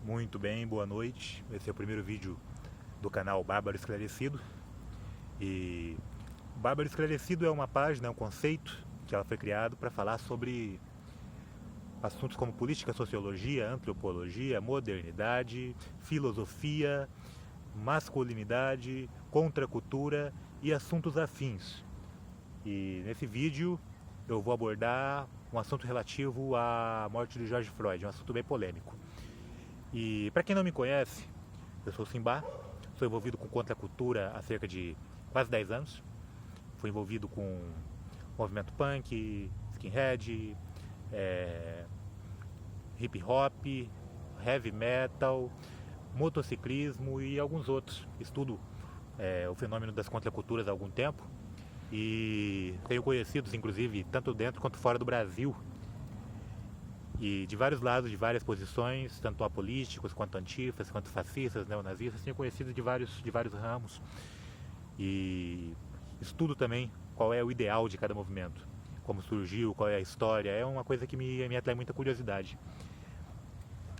Muito bem, boa noite. Esse é o primeiro vídeo do canal Bárbaro Esclarecido. E o Bárbaro Esclarecido é uma página, é um conceito que ela foi criado para falar sobre assuntos como política, sociologia, antropologia, modernidade, filosofia, masculinidade, contracultura e assuntos afins. E nesse vídeo eu vou abordar um assunto relativo à morte de George Floyd, um assunto bem polêmico. E para quem não me conhece, eu sou o Simba, sou envolvido com contracultura há cerca de quase 10 anos. Fui envolvido com movimento punk, skinhead, hip hop, heavy metal, motociclismo e alguns outros. Estudo o fenômeno das contraculturas há algum tempo e tenho conhecidos, inclusive, tanto dentro quanto fora do Brasil, e de vários lados, de várias posições, tanto apolíticos, quanto antifas, quanto fascistas, neonazistas. Tenho conhecido de vários ramos e estudo também qual é o ideal de cada movimento, como surgiu, qual é a história. É uma coisa que me atrai muita curiosidade.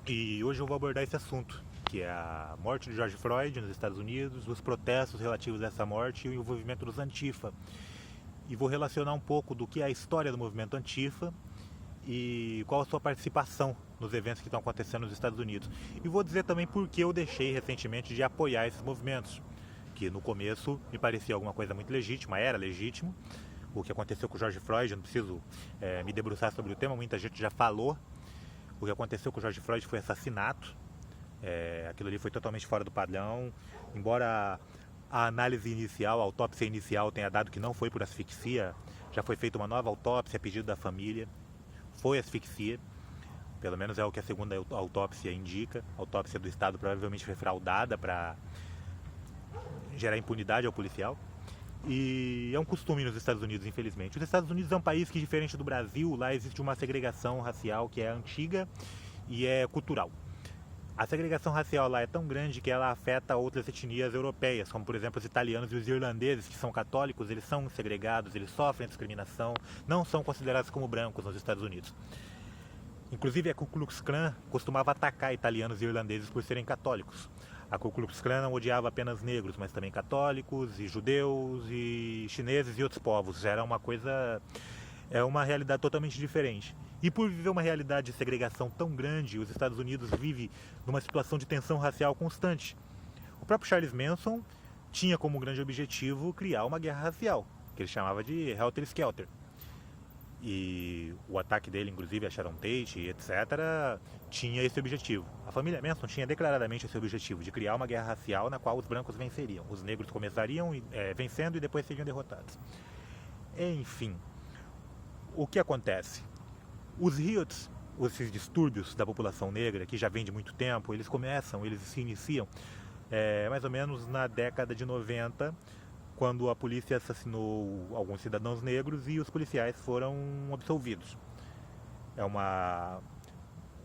E hoje eu vou abordar esse assunto, que é a morte de George Floyd nos Estados Unidos, os protestos relativos a essa morte e o envolvimento dos antifa. E vou relacionar um pouco do que é a história do movimento antifa e qual a sua participação nos eventos que estão acontecendo nos Estados Unidos. E vou dizer também por que eu deixei recentemente de apoiar esses movimentos, que no começo me parecia alguma coisa muito legítima, era legítimo. O que aconteceu com o George Floyd, eu não preciso me debruçar sobre o tema, muita gente já falou. O que aconteceu com o George Floyd foi assassinato. Aquilo ali foi totalmente fora do padrão, embora a análise inicial, a autópsia inicial tenha dado que não foi por asfixia, já foi feita uma nova autópsia a pedido da família. Foi asfixia, pelo menos é o que a segunda autópsia indica. A autópsia do Estado provavelmente foi fraudada para gerar impunidade ao policial. E é um costume nos Estados Unidos, infelizmente. Os Estados Unidos é um país que, diferente do Brasil, lá existe uma segregação racial que é antiga e é cultural. A segregação racial lá é tão grande que ela afeta outras etnias europeias, como por exemplo os italianos e os irlandeses, que são católicos. Eles são segregados, eles sofrem discriminação, não são considerados como brancos nos Estados Unidos. Inclusive a Ku Klux Klan costumava atacar italianos e irlandeses por serem católicos. A Ku Klux Klan não odiava apenas negros, mas também católicos e judeus e chineses e outros povos. Era uma coisa... é uma realidade totalmente diferente. E por viver uma realidade de segregação tão grande, os Estados Unidos vivem numa situação de tensão racial constante. O próprio Charles Manson tinha como grande objetivo criar uma guerra racial, que ele chamava de Helter Skelter. E o ataque dele, inclusive, a Sharon Tate, etc., tinha esse objetivo. A família Manson tinha declaradamente esse objetivo, de criar uma guerra racial na qual os brancos venceriam. Os negros começariam vencendo e depois seriam derrotados. Enfim, o que acontece? Os riots, esses distúrbios da população negra, que já vem de muito tempo, eles se iniciam mais ou menos na década de 90, quando a polícia assassinou alguns cidadãos negros e os policiais foram absolvidos.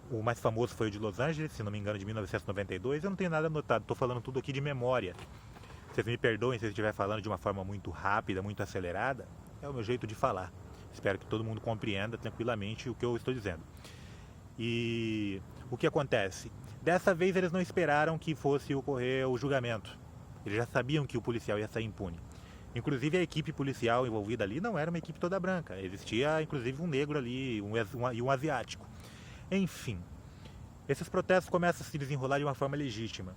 O mais famoso foi o de Los Angeles, se não me engano, de 1992. Eu não tenho nada anotado, estou falando tudo aqui de memória. Vocês me perdoem se eu estiver falando de uma forma muito rápida, muito acelerada, é o meu jeito de falar. Espero que todo mundo compreenda tranquilamente o que eu estou dizendo. E o que acontece? Dessa vez eles não esperaram que fosse ocorrer o julgamento. Eles já sabiam que o policial ia sair impune. Inclusive a equipe policial envolvida ali não era uma equipe toda branca. Existia inclusive um negro ali e um asiático. Enfim, esses protestos começam a se desenrolar de uma forma legítima.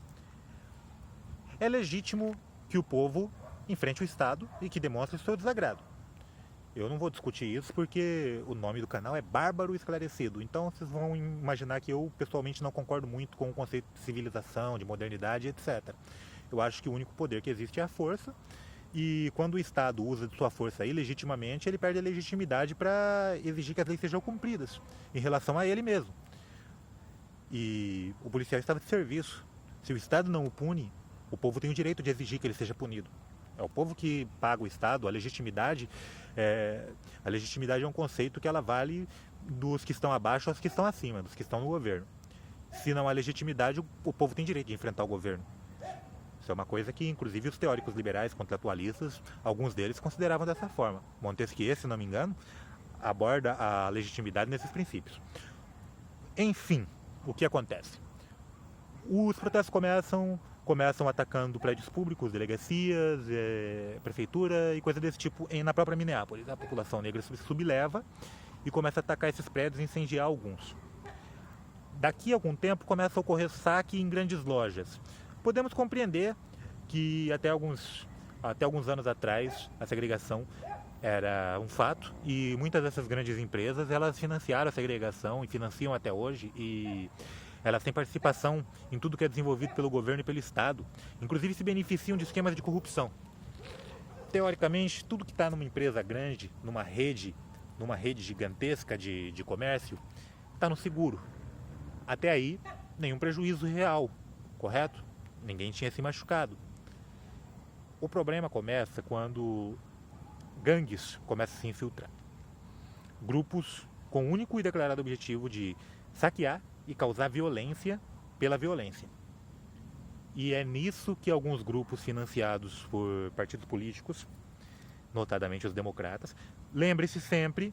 É legítimo que o povo enfrente o Estado e que demonstre o seu desagrado. Eu não vou discutir isso porque o nome do canal é Bárbaro Esclarecido. Então vocês vão imaginar que eu pessoalmente não concordo muito com o conceito de civilização, de modernidade, etc. Eu acho que o único poder que existe é a força. E quando o Estado usa de sua força ilegitimamente, ele perde a legitimidade para exigir que as leis sejam cumpridas em relação a ele mesmo. E o policial estava de serviço. Se o Estado não o pune, o povo tem o direito de exigir que ele seja punido. É o povo que paga o Estado. A legitimidade é um conceito que ela vale dos que estão abaixo aos que estão acima, dos que estão no governo. Se não há legitimidade, o povo tem direito de enfrentar o governo. Isso é uma coisa que, inclusive, os teóricos liberais contratualistas, alguns deles consideravam dessa forma. Montesquieu, se não me engano, aborda a legitimidade nesses princípios. Enfim, o que acontece? Os protestos começam atacando prédios públicos, delegacias, prefeitura e coisa desse tipo na própria Minneapolis. A população negra se subleva e começa a atacar esses prédios e incendiar alguns. Daqui a algum tempo começa a ocorrer saque em grandes lojas. Podemos compreender que até alguns anos atrás a segregação era um fato e muitas dessas grandes empresas elas financiaram a segregação e financiam até hoje e elas têm participação em tudo que é desenvolvido pelo governo e pelo Estado, inclusive se beneficiam de esquemas de corrupção. Teoricamente, tudo que está numa empresa grande, numa rede gigantesca de comércio, está no seguro. Até aí, nenhum prejuízo real, correto? Ninguém tinha se machucado. O problema começa quando gangues começam a se infiltrar. Grupos com o único e declarado objetivo de saquear e causar violência pela violência. E é nisso que alguns grupos financiados por partidos políticos, notadamente os democratas, lembre-se sempre,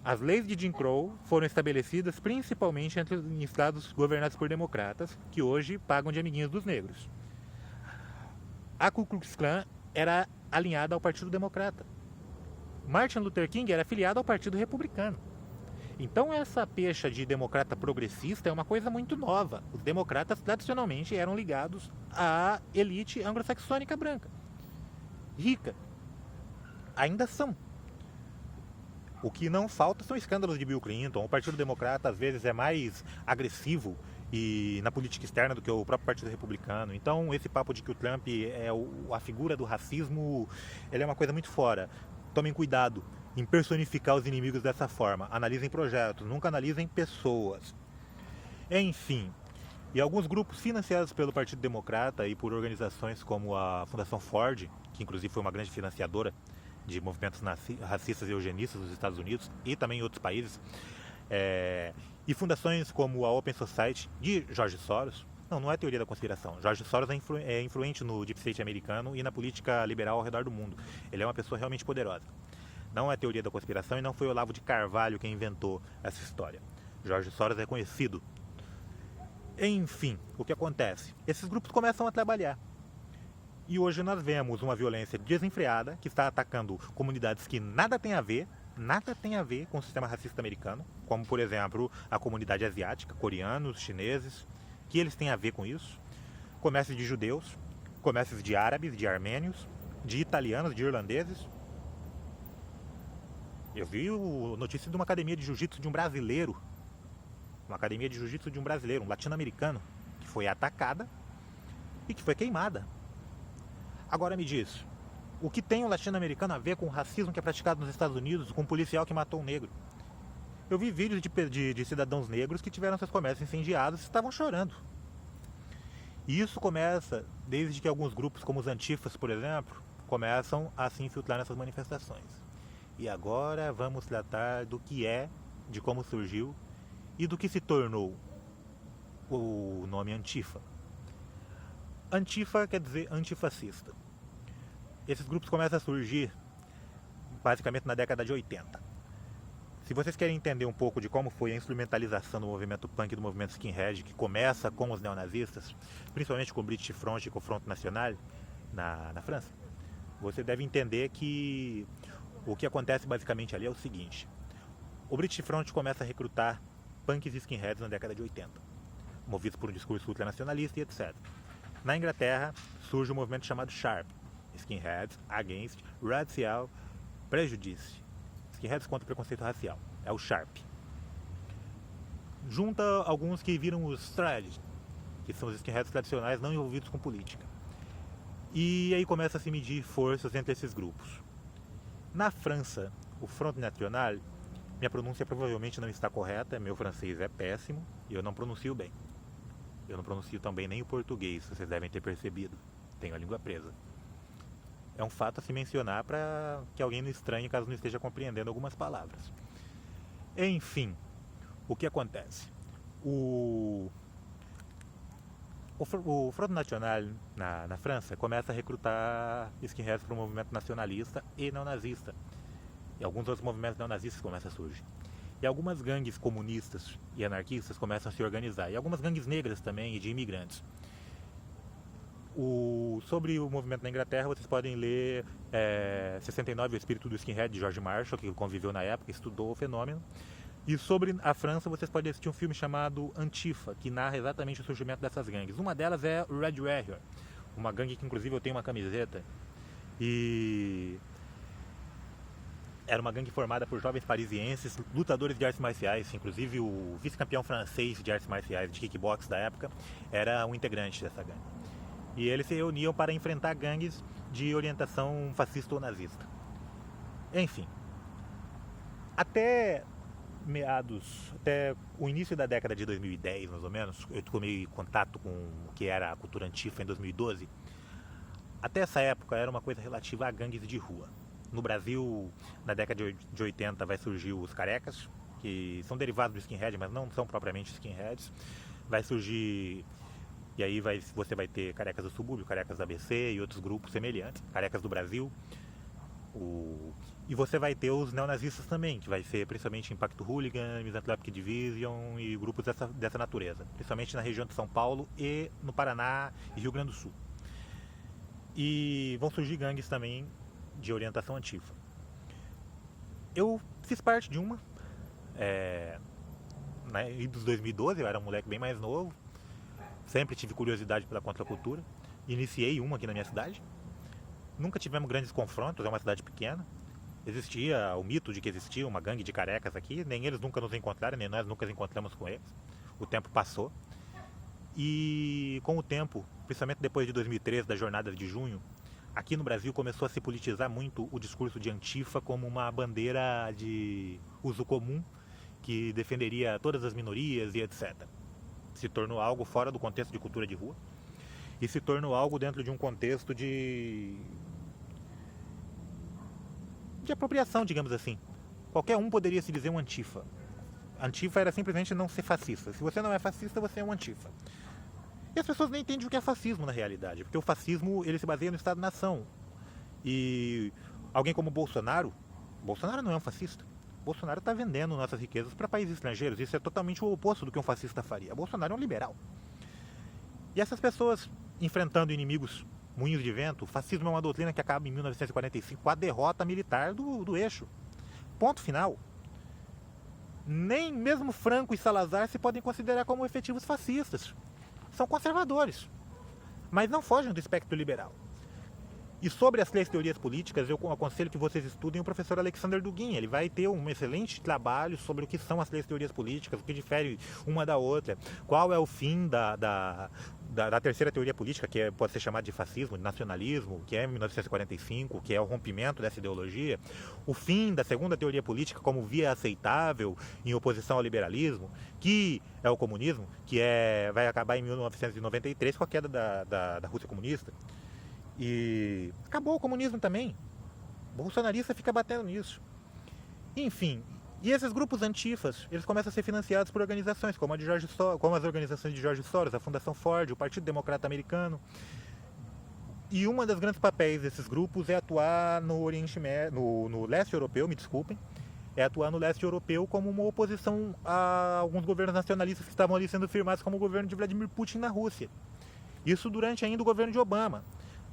as leis de Jim Crow foram estabelecidas principalmente em estados governados por democratas, que hoje pagam de amiguinhos dos negros. A Ku Klux Klan era alinhada ao Partido Democrata. Martin Luther King era afiliado ao Partido Republicano. Então essa pecha de democrata progressista é uma coisa muito nova. Os democratas tradicionalmente eram ligados à elite anglo-saxônica branca, rica. Ainda são. O que não falta são escândalos de Bill Clinton. O Partido Democrata às vezes é mais agressivo e na política externa do que o próprio Partido Republicano. Então esse papo de que o Trump é a figura do racismo, ele é uma coisa muito fora. Tomem cuidado em personificar os inimigos dessa forma. Analisem projetos, nunca analisem pessoas. Enfim, e alguns grupos financiados pelo Partido Democrata e por organizações como a Fundação Ford, que inclusive foi uma grande financiadora de movimentos racistas e eugenistas nos Estados Unidos e também em outros países, e fundações como a Open Society de George Soros. Não é teoria da conspiração. George Soros é influente no deep state americano e na política liberal ao redor do mundo. Ele é uma pessoa realmente poderosa. Não é teoria da conspiração e não foi Olavo de Carvalho quem inventou essa história. George Soros é conhecido. Enfim, o que acontece? Esses grupos começam a trabalhar. E hoje nós vemos uma violência desenfreada que está atacando comunidades que nada tem a ver com o sistema racista americano, como por exemplo a comunidade asiática, coreanos, chineses, que eles têm a ver com isso. Comércio de judeus, comércios de árabes, de armênios, de italianos, de irlandeses. Eu vi notícia de uma academia de jiu-jitsu de um brasileiro, um latino-americano, que foi atacada e que foi queimada. Agora me diz, o que tem o latino-americano a ver com o racismo que é praticado nos Estados Unidos, com um policial que matou um negro? Eu vi vídeos de cidadãos negros que tiveram seus comércios incendiados e estavam chorando. E isso começa desde que alguns grupos, como os antifas, por exemplo, começam a se infiltrar nessas manifestações. E agora vamos tratar do que é, de como surgiu e do que se tornou o nome Antifa. Antifa quer dizer antifascista. Esses grupos começam a surgir basicamente na década de 80. Se vocês querem entender um pouco de como foi a instrumentalização do movimento punk e do movimento skinhead, que começa com os neonazistas, principalmente com o British Front e com o Front National na França, você deve entender que o que acontece basicamente ali é o seguinte: o British Front começa a recrutar punks e skinheads na década de 80, movidos por um discurso ultranacionalista e etc. Na Inglaterra surge um movimento chamado SHARP, Skinheads Against Racial Prejudice, Skinheads contra o preconceito racial, é o SHARP. Junta alguns que viram os Straight, que são os skinheads tradicionais não envolvidos com política. E aí começa a se medir forças entre esses grupos. Na França, o Front National, minha pronúncia provavelmente não está correta, meu francês é péssimo e eu não pronuncio bem. Eu não pronuncio tão bem nem o português, vocês devem ter percebido. Tenho a língua presa. É um fato a se mencionar para que alguém não estranhe caso não esteja compreendendo algumas palavras. Enfim, o que acontece? O Front National na França começa a recrutar skinheads para o movimento nacionalista e neonazista. E alguns outros movimentos neonazistas começam a surgir. E algumas gangues comunistas e anarquistas começam a se organizar. E algumas gangues negras também e de imigrantes. Sobre o movimento na Inglaterra, vocês podem ler 69, O Espírito do Skinhead, de George Marshall, que conviveu na época, estudou o fenômeno. E sobre a França, vocês podem assistir um filme chamado Antifa, que narra exatamente o surgimento dessas gangues. Uma delas é o Red Warrior, uma gangue que inclusive eu tenho uma camiseta. E era uma gangue formada por jovens parisienses, lutadores de artes marciais, inclusive o vice-campeão francês de artes marciais de kickbox da época era um integrante dessa gangue. E eles se reuniam para enfrentar gangues de orientação fascista ou nazista. Enfim, até o início da década de 2010, mais ou menos, eu tomei contato com o que era a cultura antifa em 2012. Até essa época era uma coisa relativa a gangues de rua. No Brasil, na década de 80, vai surgir os carecas, que são derivados do skinhead, mas não são propriamente skinheads. Vai surgir, e aí você vai ter carecas do subúrbio, carecas da ABC e outros grupos semelhantes, carecas do Brasil. E você vai ter os neonazistas também, que vai ser principalmente Impacto Hooligan, Misanthropic Division e grupos dessa natureza, principalmente na região de São Paulo e no Paraná e Rio Grande do Sul. E vão surgir gangues também de orientação antifa. Eu fiz parte de uma, em 2012, eu era um moleque bem mais novo, sempre tive curiosidade pela contracultura, iniciei uma aqui na minha cidade. Nunca tivemos grandes confrontos, é uma cidade pequena. Existia o mito de que existia uma gangue de carecas aqui, nem eles nunca nos encontraram, nem nós nunca nos encontramos com eles. O tempo passou. E com o tempo, principalmente depois de 2013, da jornada de junho, aqui no Brasil começou a se politizar muito o discurso de Antifa como uma bandeira de uso comum que defenderia todas as minorias e etc. Se tornou algo fora do contexto de cultura de rua e se tornou algo dentro de um contexto de apropriação, digamos assim. Qualquer um poderia se dizer um Antifa. Antifa era simplesmente não ser fascista. Se você não é fascista, você é um Antifa. E as pessoas nem entendem o que é fascismo na realidade, porque o fascismo ele se baseia no Estado-nação. E alguém como Bolsonaro não é um fascista. Bolsonaro está vendendo nossas riquezas para países estrangeiros. Isso é totalmente o oposto do que um fascista faria. Bolsonaro é um liberal. E essas pessoas enfrentando inimigos moinhos de vento, o fascismo é uma doutrina que acaba em 1945 com a derrota militar do eixo. Ponto final. Nem mesmo Franco e Salazar se podem considerar como efetivos fascistas. São conservadores, mas não fogem do espectro liberal. E sobre as 3 teorias políticas, eu aconselho que vocês estudem o professor Alexander Dugin. Ele vai ter um excelente trabalho sobre o que são as 3 teorias políticas, o que difere uma da outra, qual é o fim da terceira teoria política, que pode ser chamada de fascismo, de nacionalismo, que é em 1945, que é o rompimento dessa ideologia, o fim da segunda teoria política como via aceitável em oposição ao liberalismo, que é o comunismo, que vai acabar em 1993 com a queda da Rússia comunista. E acabou o comunismo também. O bolsonarista fica batendo nisso. Enfim, e esses grupos antifas, eles começam a ser financiados por organizações como as organizações de George Soros, a Fundação Ford, o Partido Democrata Americano. E uma das grandes papéis desses grupos é atuar no leste europeu, me desculpem, é atuar no leste europeu como uma oposição a alguns governos nacionalistas que estavam ali sendo firmados como o governo de Vladimir Putin na Rússia. Isso durante ainda o governo de Obama.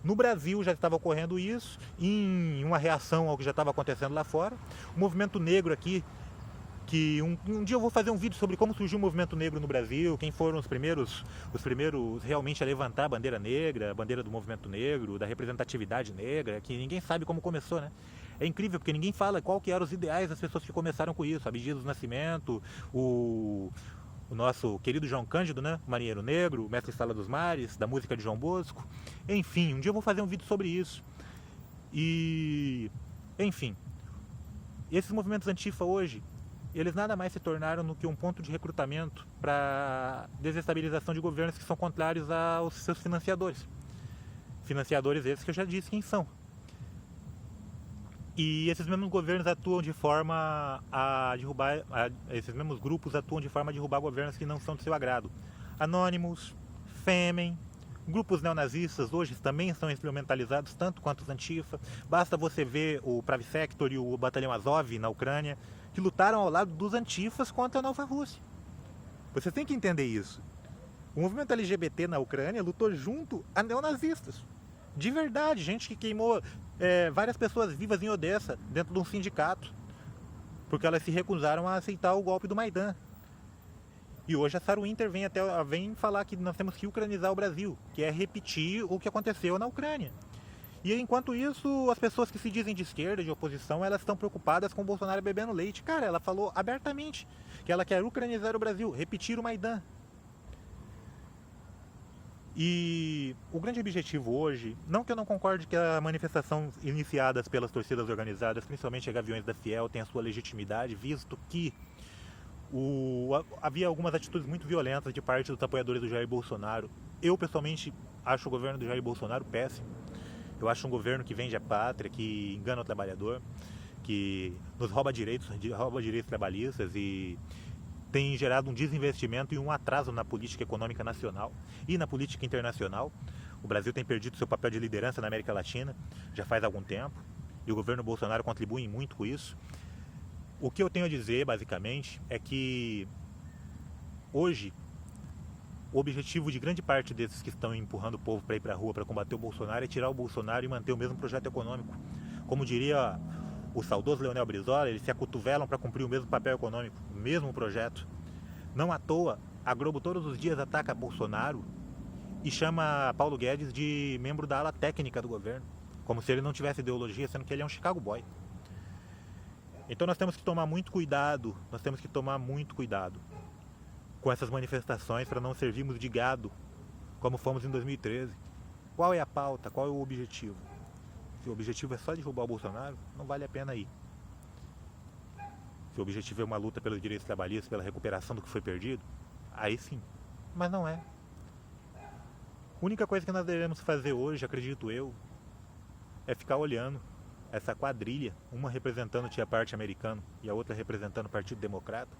No Brasil já estava ocorrendo isso, em uma reação ao que já estava acontecendo lá fora. O movimento negro aqui, que um dia eu vou fazer um vídeo sobre como surgiu o movimento negro no Brasil, quem foram os primeiros realmente a levantar a bandeira negra, a bandeira do movimento negro, da representatividade negra, que ninguém sabe como começou, né? É incrível, porque ninguém fala qual que eram os ideais das pessoas que começaram com isso. Abdias do Nascimento, o nosso querido João Cândido, né? O Marinheiro Negro, o Mestre Sala dos Mares, da música de João Bosco. Enfim, um dia eu vou fazer um vídeo sobre isso. E, enfim, esses movimentos antifa hoje, eles nada mais se tornaram do que um ponto de recrutamento para desestabilização de governos que são contrários aos seus financiadores. Financiadores esses que eu já disse quem são. E esses mesmos governos atuam de forma a derrubar, esses mesmos grupos atuam de forma a derrubar governos que não são do seu agrado. Anonymous, Fêmen, Grupos neonazistas hoje também são instrumentalizados tanto quanto os Antifa. Basta você ver o Pravi Sector e o Batalhão Azov na Ucrânia, que lutaram ao lado dos Antifas contra a Nova Rússia. Você tem que entender isso. O movimento LGBT na Ucrânia lutou junto a neonazistas. De verdade, gente que queimou várias pessoas vivas em Odessa, dentro de um sindicato, porque elas se recusaram a aceitar o golpe do Maidan. E hoje a Sarah Winter vem falar que nós temos que ucranizar o Brasil, que é repetir o que aconteceu na Ucrânia. E enquanto isso, as pessoas que se dizem de esquerda, de oposição, elas estão preocupadas com o Bolsonaro bebendo leite. Cara, ela falou abertamente que ela quer ucranizar o Brasil, repetir o Maidan. E o grande objetivo hoje, não que eu não concorde que a manifestação iniciadas pelas torcidas organizadas, principalmente a Gaviões da Fiel, tenha sua legitimidade, visto que havia algumas atitudes muito violentas de parte dos apoiadores do Jair Bolsonaro. Eu, pessoalmente, acho o governo do Jair Bolsonaro péssimo. Eu acho um governo que vende a pátria, que engana o trabalhador, que nos rouba direitos trabalhistas e tem gerado um desinvestimento e um atraso na política econômica nacional e na política internacional. O Brasil tem perdido seu papel de liderança na América Latina já faz algum tempo e o governo Bolsonaro contribui muito com isso. O que eu tenho a dizer, basicamente, é que hoje o objetivo de grande parte desses que estão empurrando o povo para ir para a rua para combater o Bolsonaro é tirar o Bolsonaro e manter o mesmo projeto econômico. Como diria o saudoso Leonel Brizola, eles se acotovelam para cumprir o mesmo papel econômico, o mesmo projeto. Não à toa, a Globo todos os dias ataca Bolsonaro e chama Paulo Guedes de membro da ala técnica do governo, como se ele não tivesse ideologia, sendo que ele é um Chicago Boy. Então nós temos que tomar muito cuidado, com essas manifestações para não servirmos de gado, como fomos em 2013. Qual é a pauta? Qual é o objetivo? Se o objetivo é só derrubar o Bolsonaro, não vale a pena ir. Se o objetivo é uma luta pelos direitos trabalhistas, pela recuperação do que foi perdido, aí sim. Mas não é. A única coisa que nós devemos fazer hoje, acredito eu, é ficar olhando essa quadrilha, uma representando o Tia Parte americano e a outra representando o Partido Democrata,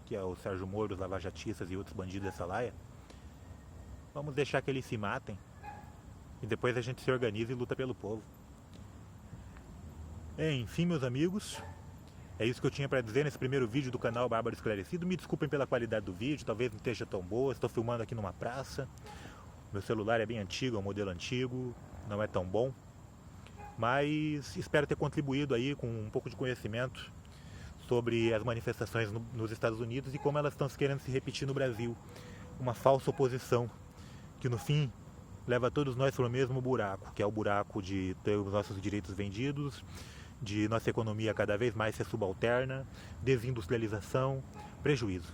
que é o Sérgio Moro, os lavajatistas e outros bandidos dessa laia. Vamos deixar que eles se matem e depois a gente se organiza e luta pelo povo. Enfim, meus amigos, é isso que eu tinha para dizer nesse primeiro vídeo do canal Bárbaro Esclarecido. Me desculpem pela qualidade do vídeo, talvez não esteja tão boa, estou filmando aqui numa praça. Meu celular é bem antigo, é um modelo antigo, não é tão bom. Mas espero ter contribuído aí com um pouco de conhecimento sobre as manifestações nos Estados Unidos e como elas estão querendo se repetir no Brasil. Uma falsa oposição que no fim leva todos nós para o mesmo buraco, que é o buraco de ter os nossos direitos vendidos, de nossa economia cada vez mais ser subalterna, desindustrialização, prejuízo.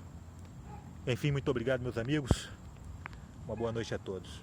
Enfim, muito obrigado, meus amigos. Uma boa noite a todos.